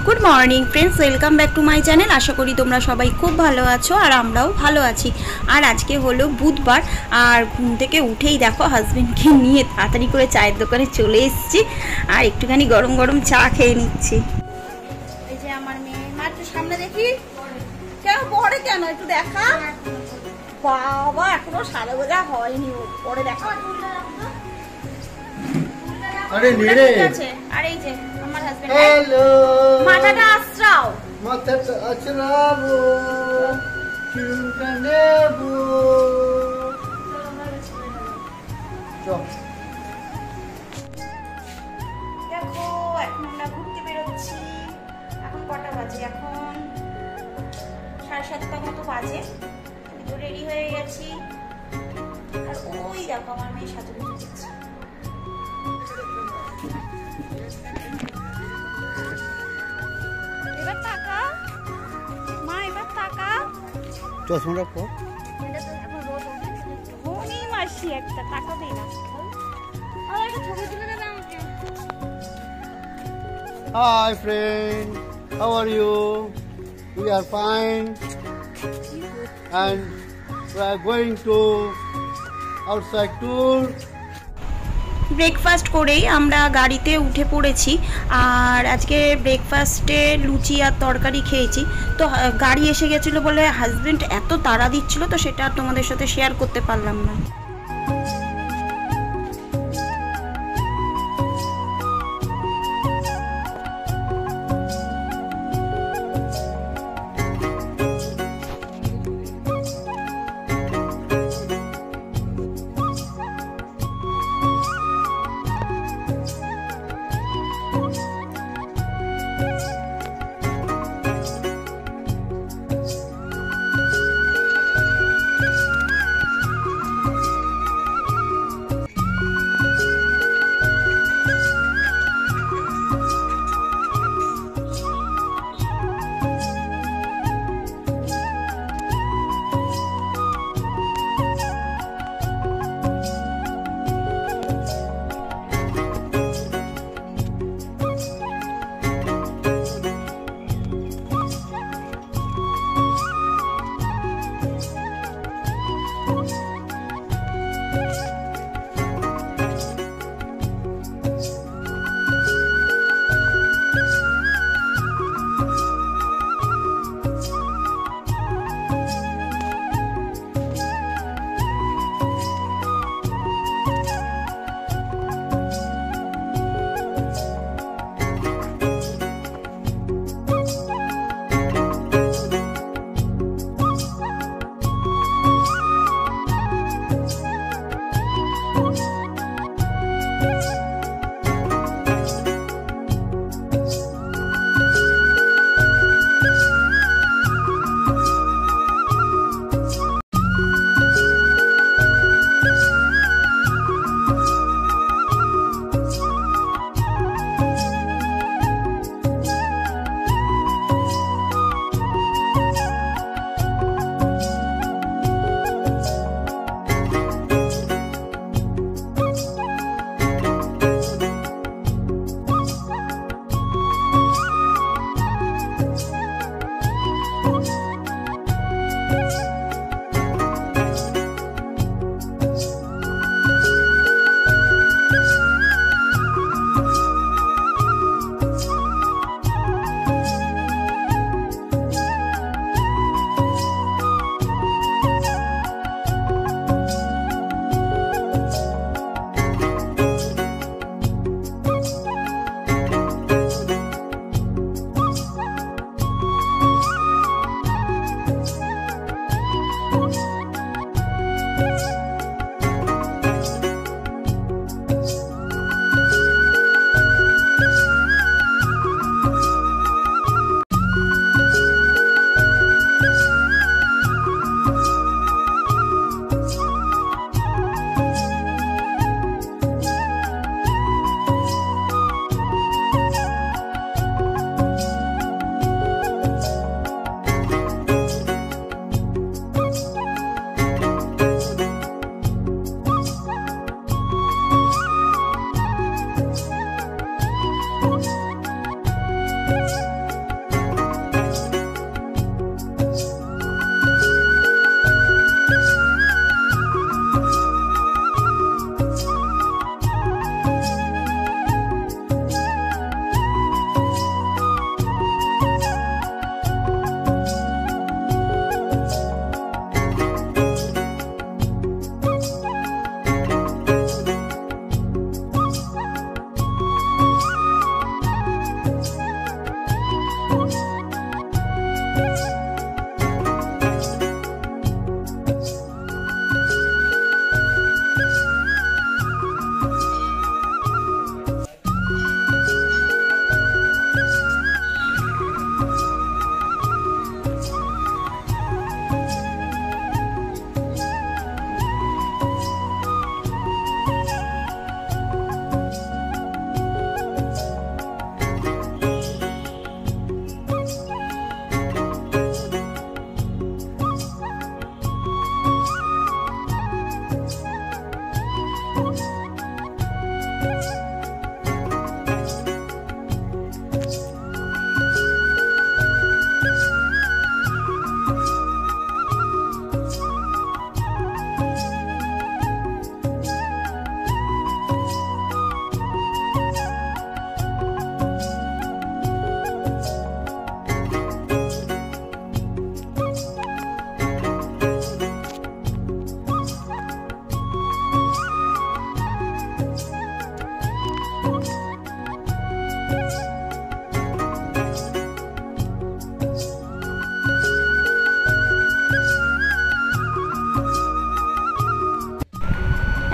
Good morning friends, welcome back to my channel. আশা করি তোমরা সবাই খুব ভালো আছো আর আমরাও ভালো আছি। আর আজকে হলো বুধবার, আর ঘুম থেকে উঠেই দেখো হাজবেন্ডকে নিয়ে তাড়াতাড়ি করে চায়ের দোকানে চলে এসেছি আর একটুখানি গরম গরম চা খেয়ে নিচ্ছি। এই যে আমার মেয়ে, মা একটু সামনে দেখি, কেন পরে কেন একটু দেখা। বাবা এখনো সারা বোঝা হয়নি, পরে দেখা। আরে নেড়ে আছে। আর এই যে আমার হাজবেন্ড, হ্যালো, মাথাটা আশ্রাও, মাথাটা আছড়াবো, চুলটা নেবো। চল দেখো এখন আমরা ঘুরতে বেরোচ্ছি। এখন কটা বাজে? এখন 7:30 মতো বাজে। আমি তো রেডি হয়ে গেছি আর ওই দেখো আমার মেয়ে সাথে দিচ্ছে। এবার টাকা মা, এবার টাকা চশমাটা পর। ধনী মাসি একটা টাকা দেই না। ছবি তুলে দেবে আমাকে। Hi friend, how are you? We are fine and we are going to outside tour. Breakfast করেই আমরা গাড়িতে উঠে পড়েছি। আর আজকে ব্রেকফাস্টে লুচি আর তরকারি খেয়েছি। তো গাড়ি এসে গেছিলো বলে হাজব্যান্ড এত তাড়া দিচ্ছিল, তো সেটা আর তোমাদের সাথে শেয়ার করতে পারলাম না।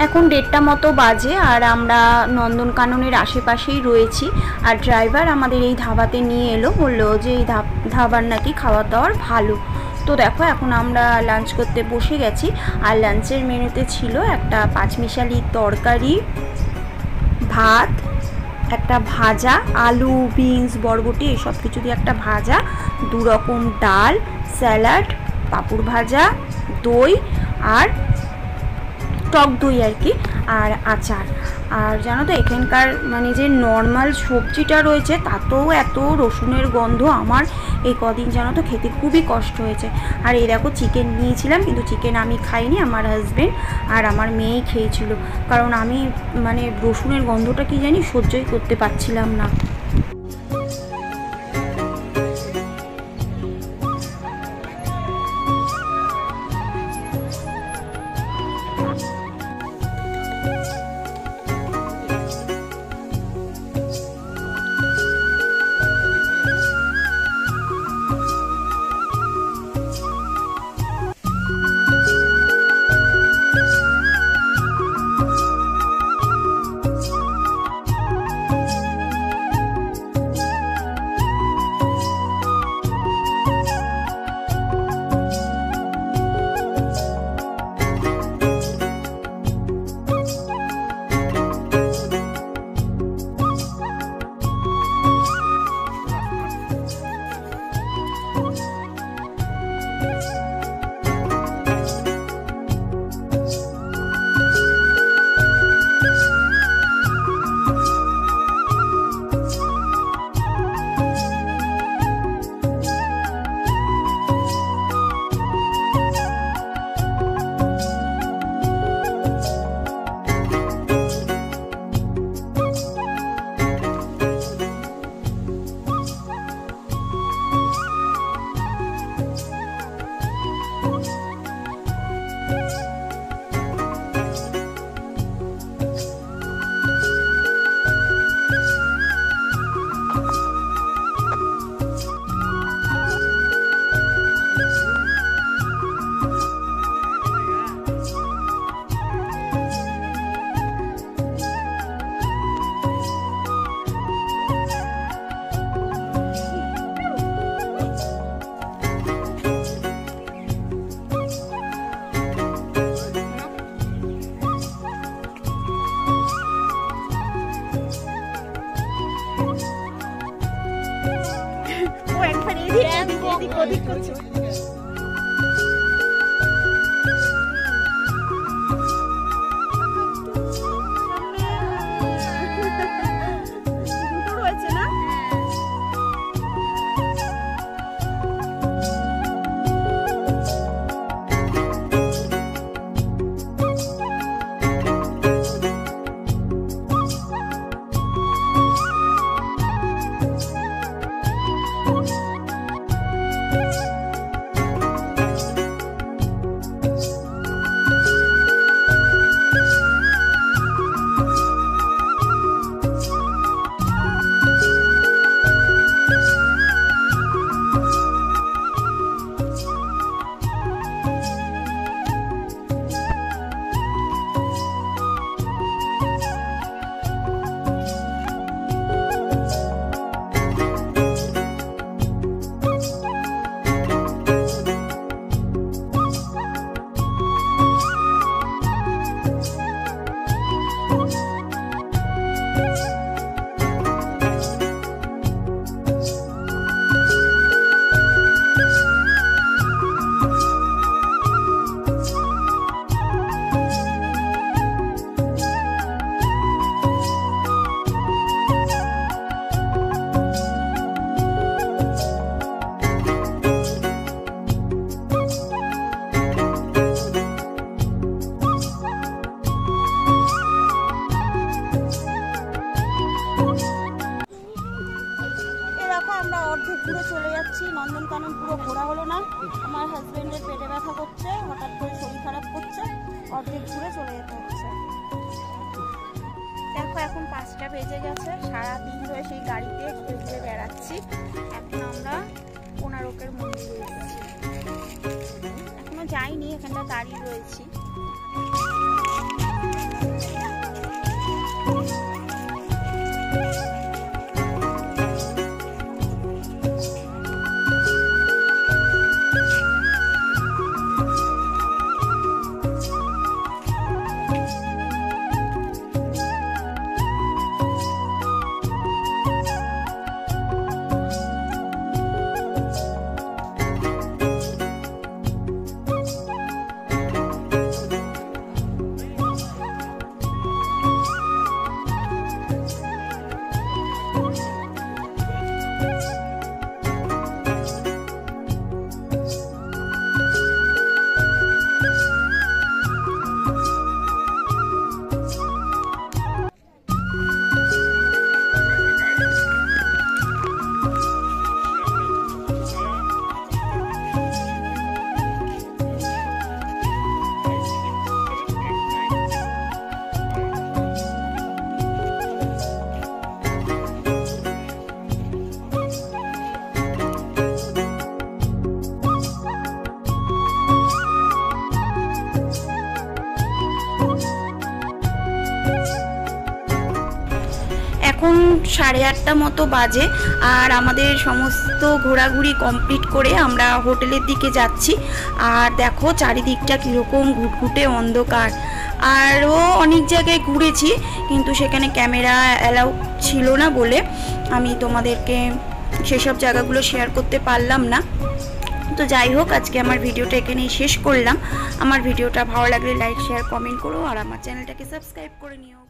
এখন 1:30 মতো বাজে আর আমরা নন্দনকাননের আশেপাশেই রয়েছি। আর ড্রাইভার আমাদের এই ধাবাতে নিয়ে এলো, বললো যে এই ধাবার নাকি খাবার দাবার ভালো। তো দেখো এখন আমরা লাঞ্চ করতে বসে গেছি। আর লাঞ্চের মেনুতে ছিল একটা পাঁচমিশালি তরকারি, ভাত, একটা ভাজা, আলু, বিনস, বরবটি এসব কিছু দিয়ে একটা ভাজা, 2 রকম ডাল, স্যালাড, পাঁপড় ভাজা, দই আর টক দই আর কি, আর আচার। আর জানো তো এখানকার মানে যে নর্মাল সবজিটা রয়েছে তাতেও এত রসুনের গন্ধ, আমার এই কদিন জানো তো খেতে খুবই কষ্ট হয়েছে। আর এই দেখো চিকেন নিয়েছিলাম, কিন্তু চিকেন আমি খাইনি, আমার হাজবেন্ড আর আমার মেয়েই খেয়েছিল, কারণ আমি মানে রসুনের গন্ধটা কি জানি সহ্যই করতে পারছিলাম না। এদিক করছে। দুটো রয়েছে না? দেখো আমরা অর্ধেক ঘুরে চলে যাচ্ছি। নন্দনকানন পুরো ঘোরা হলো না, আমার হাজবেন্ডের পেটে ব্যথা করছে, হঠাৎ করে শরীর খারাপ করছে, অর্ধেক ঘুরে চলে যেতে হচ্ছে। দেখো এখন 5টা বেজে গেছে, সারাদিন ধরে সেই গাড়িতে ঘুরে ঘুরে বেড়াচ্ছি। এখন আমরা কোণারকের মন্দিরে এসেছি, এখনো যাইনি, এখানটা দাঁড়িয়ে রয়েছি। এখন 8:30 মতো বাজে, আর আমাদের সমস্ত ঘোরাঘুরি কমপ্লিট করে আমরা হোটেলের দিকে যাচ্ছি। আর দেখো চারিদিকটা কীরকম ঘুটঘুটে অন্ধকার। আরও অনেক জায়গায় ঘুরেছি, কিন্তু সেখানে ক্যামেরা অ্যালাউ ছিল না বলে আমি তোমাদেরকে সেসব জায়গাগুলো শেয়ার করতে পারলাম না। তো যাই হোক, আজকে আমার ভিডিওটা এখানেই শেষ করলাম। আমার ভিডিওটা ভালো লাগলে লাইক, শেয়ার, কমেন্ট করো, আর আমার চ্যানেলটাকে সাবস্ক্রাইব করে নিও।